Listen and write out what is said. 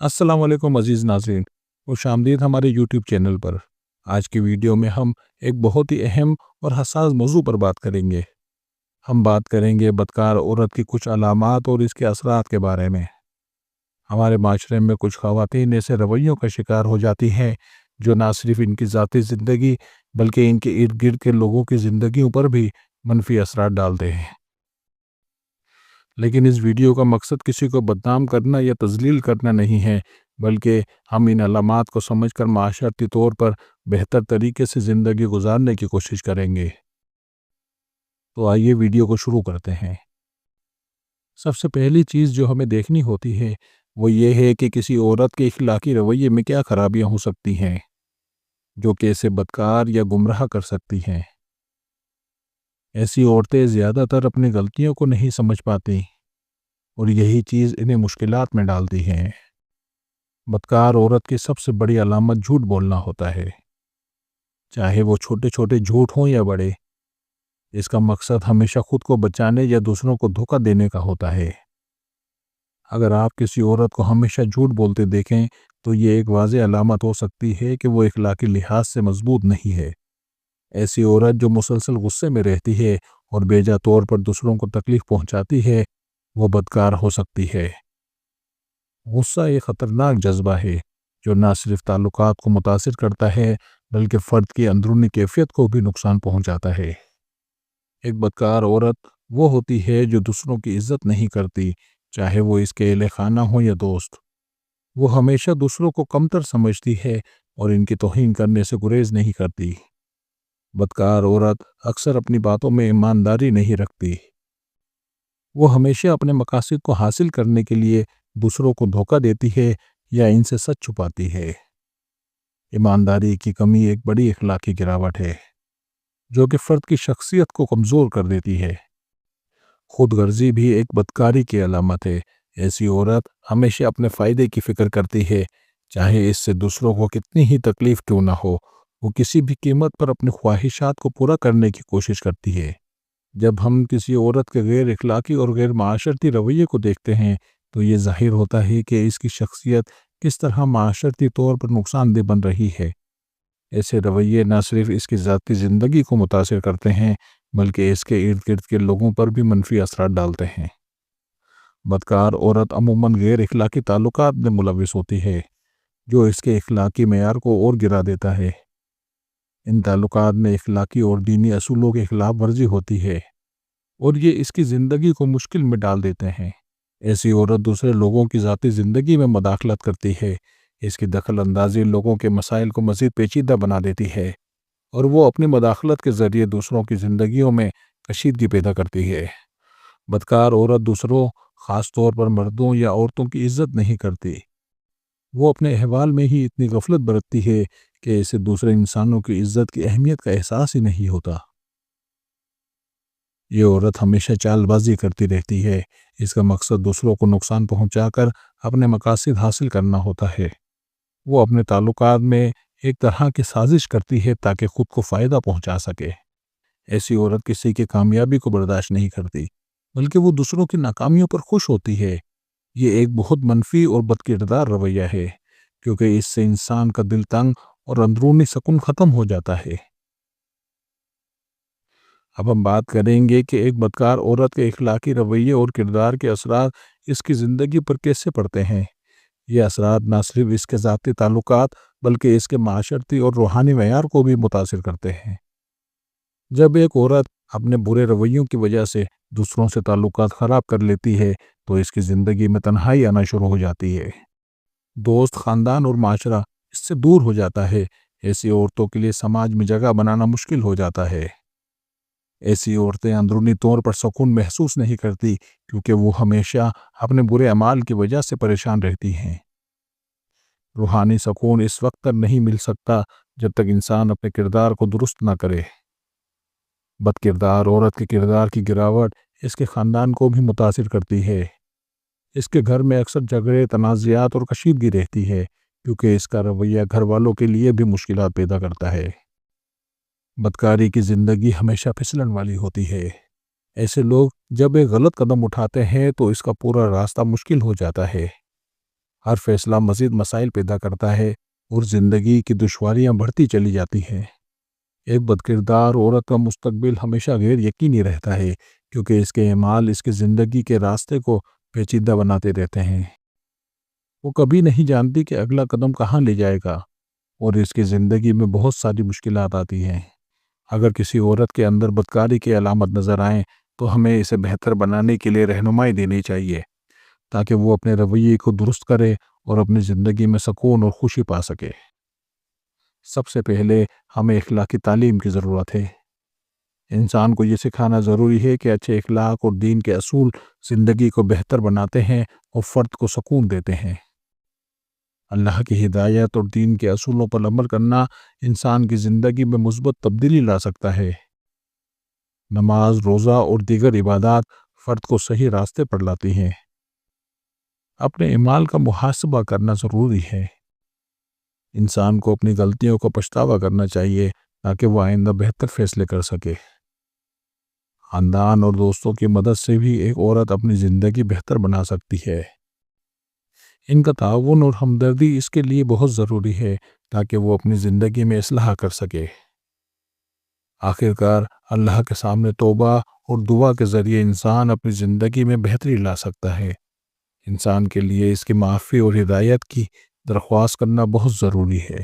السلام علیکم عزیز ناظرین، خوش آمدید ہمارے یوٹیوب چینل پر۔ آج کی ویڈیو میں ہم ایک بہت ہی اہم اور حساس موضوع پر بات کریں گے۔ ہم بات کریں گے بدکار عورت کی کچھ علامات اور اس کے اثرات کے بارے میں۔ ہمارے معاشرے میں کچھ خواتین ایسے رویوں کا شکار ہو جاتی ہیں جو نہ صرف ان کی ذاتی زندگی بلکہ ان کے ارد گرد کے لوگوں کی زندگیوں پر بھی منفی اثرات ڈالتے ہیں۔ لیکن اس ویڈیو کا مقصد کسی کو بدنام کرنا یا تذلیل کرنا نہیں ہے، بلکہ ہم ان علامات کو سمجھ کر معاشرتی طور پر بہتر طریقے سے زندگی گزارنے کی کوشش کریں گے۔ تو آئیے ویڈیو کو شروع کرتے ہیں۔ سب سے پہلی چیز جو ہمیں دیکھنی ہوتی ہے وہ یہ ہے کہ کسی عورت کے اخلاقی رویے میں کیا خرابیاں ہو سکتی ہیں جو کہ اسے بدکار یا گمراہ کر سکتی ہیں۔ ایسی عورتیں زیادہ تر اپنی غلطیوں کو نہیں سمجھ پاتی اور یہی چیز انہیں مشکلات میں ڈالتی ہے۔ بدکار عورت کی سب سے بڑی علامت جھوٹ بولنا ہوتا ہے، چاہے وہ چھوٹے چھوٹے جھوٹ ہوں یا بڑے۔ اس کا مقصد ہمیشہ خود کو بچانے یا دوسروں کو دھوکہ دینے کا ہوتا ہے۔ اگر آپ کسی عورت کو ہمیشہ جھوٹ بولتے دیکھیں تو یہ ایک واضح علامت ہو سکتی ہے کہ وہ اخلاقی لحاظ سے مضبوط نہیں ہے۔ ایسی عورت جو مسلسل غصے میں رہتی ہے اور بیجا طور پر دوسروں کو تکلیف پہنچاتی ہے وہ بدکار ہو سکتی ہے۔ غصہ ایک خطرناک جذبہ ہے جو نہ صرف تعلقات کو متاثر کرتا ہے بلکہ فرد کی اندرونی کیفیت کو بھی نقصان پہنچاتا ہے۔ ایک بدکار عورت وہ ہوتی ہے جو دوسروں کی عزت نہیں کرتی، چاہے وہ اس کے اہل خانہ ہو یا دوست۔ وہ ہمیشہ دوسروں کو کمتر سمجھتی ہے اور ان کی توہین کرنے سے گریز نہیں کرتی۔ بدکار عورت اکثر اپنی باتوں میں ایمانداری نہیں رکھتی۔ وہ ہمیشہ اپنے مقاصد کو حاصل کرنے کے لیے دوسروں کو دھوکہ دیتی ہے یا ان سے سچ چھپاتی ہے۔ ایمانداری کی کمی ایک بڑی اخلاقی گراوٹ ہے جو کہ فرد کی شخصیت کو کمزور کر دیتی ہے۔ خود غرضی بھی ایک بدکاری کی علامت ہے۔ ایسی عورت ہمیشہ اپنے فائدے کی فکر کرتی ہے، چاہے اس سے دوسروں کو کتنی ہی تکلیف کیوں نہ ہو۔ وہ کسی بھی قیمت پر اپنی خواہشات کو پورا کرنے کی کوشش کرتی ہے۔ جب ہم کسی عورت کے غیر اخلاقی اور غیر معاشرتی رویے کو دیکھتے ہیں تو یہ ظاہر ہوتا ہے کہ اس کی شخصیت کس طرح معاشرتی طور پر نقصان دہ بن رہی ہے۔ ایسے رویے نہ صرف اس کی ذاتی زندگی کو متاثر کرتے ہیں بلکہ اس کے ارد گرد کے لوگوں پر بھی منفی اثرات ڈالتے ہیں۔ بدکار عورت عموماً غیر اخلاقی تعلقات میں ملوث ہوتی ہے جو اس کے اخلاقی معیار کو اور گرا دیتا ہے۔ ان تعلقات میں اخلاقی اور دینی اصولوں کی خلاف ورزی ہوتی ہے اور یہ اس کی زندگی کو مشکل میں ڈال دیتے ہیں۔ ایسی عورت دوسرے لوگوں کی ذاتی زندگی میں مداخلت کرتی ہے۔ اس کی دخل اندازی لوگوں کے مسائل کو مزید پیچیدہ بنا دیتی ہے اور وہ اپنی مداخلت کے ذریعے دوسروں کی زندگیوں میں کشیدگی پیدا کرتی ہے۔ بدکار عورت دوسروں، خاص طور پر مردوں یا عورتوں کی عزت نہیں کرتی۔ وہ اپنے احوال میں ہی اتنی غفلت برتتی ہے کہ اسے دوسرے انسانوں کی عزت کی اہمیت کا احساس ہی نہیں ہوتا۔ یہ عورت ہمیشہ چال بازی کرتی رہتی ہے۔ اس کا مقصد دوسروں کو نقصان پہنچا کر اپنے مقاصد حاصل کرنا ہوتا ہے۔ وہ اپنے تعلقات میں ایک طرح کی سازش کرتی ہے تاکہ خود کو فائدہ پہنچا سکے۔ ایسی عورت کسی کی کامیابی کو برداشت نہیں کرتی بلکہ وہ دوسروں کی ناکامیوں پر خوش ہوتی ہے۔ یہ ایک بہت منفی اور بدکردار رویہ ہے کیونکہ اس سے انسان کا دل تنگ اور اندرونی سکون ختم ہو جاتا ہے۔ اب ہم بات کریں گے کہ ایک بدکار عورت کے اخلاقی رویے اور کردار کے اثرات اس کی زندگی پر کیسے پڑتے ہیں۔ یہ اثرات نہ صرف اس کے ذاتی تعلقات بلکہ اس کے معاشرتی اور روحانی معیار کو بھی متاثر کرتے ہیں۔ جب ایک عورت اپنے برے رویوں کی وجہ سے دوسروں سے تعلقات خراب کر لیتی ہے تو اس کی زندگی میں تنہائی آنا شروع ہو جاتی ہے۔ دوست، خاندان اور معاشرہ اس سے دور ہو جاتا ہے۔ ایسی عورتوں کے لیے سماج میں جگہ بنانا مشکل ہو جاتا ہے۔ ایسی عورتیں اندرونی طور پر سکون محسوس نہیں کرتی کیونکہ وہ ہمیشہ اپنے برے اعمال کی وجہ سے پریشان رہتی ہیں۔ روحانی سکون اس وقت تک نہیں مل سکتا جب تک انسان اپنے کردار کو درست نہ کرے۔ بد کردار عورت کے کردار کی گراوٹ اس کے خاندان کو بھی متاثر کرتی ہے۔ اس کے گھر میں اکثر جھگڑے، تنازعات اور کشیدگی رہتی ہے کیونکہ اس کا رویہ گھر والوں کے لیے بھی مشکلات پیدا کرتا ہے۔ بدکاری کی زندگی ہمیشہ پھسلن والی ہوتی ہے۔ ایسے لوگ جب ایک غلط قدم اٹھاتے ہیں تو اس کا پورا راستہ مشکل ہو جاتا ہے۔ ہر فیصلہ مزید مسائل پیدا کرتا ہے اور زندگی کی دشواریاں بڑھتی چلی جاتی ہیں۔ ایک بدکردار عورت کا مستقبل ہمیشہ غیر یقینی رہتا ہے، کیونکہ اس کے اعمال اس کی زندگی کے راستے کو پیچیدہ بناتے رہتے ہیں۔ وہ کبھی نہیں جانتی کہ اگلا قدم کہاں لے جائے گا، اور اس کی زندگی میں بہت ساری مشکلات آتی ہیں۔ اگر کسی عورت کے اندر بدکاری کی علامت نظر آئیں تو ہمیں اسے بہتر بنانے کے لیے رہنمائی دینی چاہیے، تاکہ وہ اپنے رویے کو درست کرے اور اپنی زندگی میں سکون اور خوشی پا سکے۔ سب سے پہلے ہمیں اخلاقی تعلیم کی ضرورت ہے۔ انسان کو یہ سکھانا ضروری ہے کہ اچھے اخلاق اور دین کے اصول زندگی کو بہتر بناتے ہیں اور فرد کو سکون دیتے ہیں۔ اللہ کی ہدایت اور دین کے اصولوں پر عمل کرنا انسان کی زندگی میں مثبت تبدیلی لا سکتا ہے۔ نماز، روزہ اور دیگر عبادات فرد کو صحیح راستے پر لاتی ہیں۔ اپنے اعمال کا محاسبہ کرنا ضروری ہے۔ انسان کو اپنی غلطیوں کو پچھتاوا کرنا چاہیے تاکہ وہ آئندہ بہتر فیصلے کر سکے۔ خاندان اور دوستوں کی مدد سے بھی ایک عورت اپنی زندگی بہتر بنا سکتی ہے۔ ان کا تعاون اور ہمدردی اس کے لیے بہت ضروری ہے تاکہ وہ اپنی زندگی میں اصلاح کر سکے۔ آخر کار اللہ کے سامنے توبہ اور دعا کے ذریعے انسان اپنی زندگی میں بہتری لا سکتا ہے۔ انسان کے لیے اس کی معافی اور ہدایت کی درخواست کرنا بہت ضروری ہے۔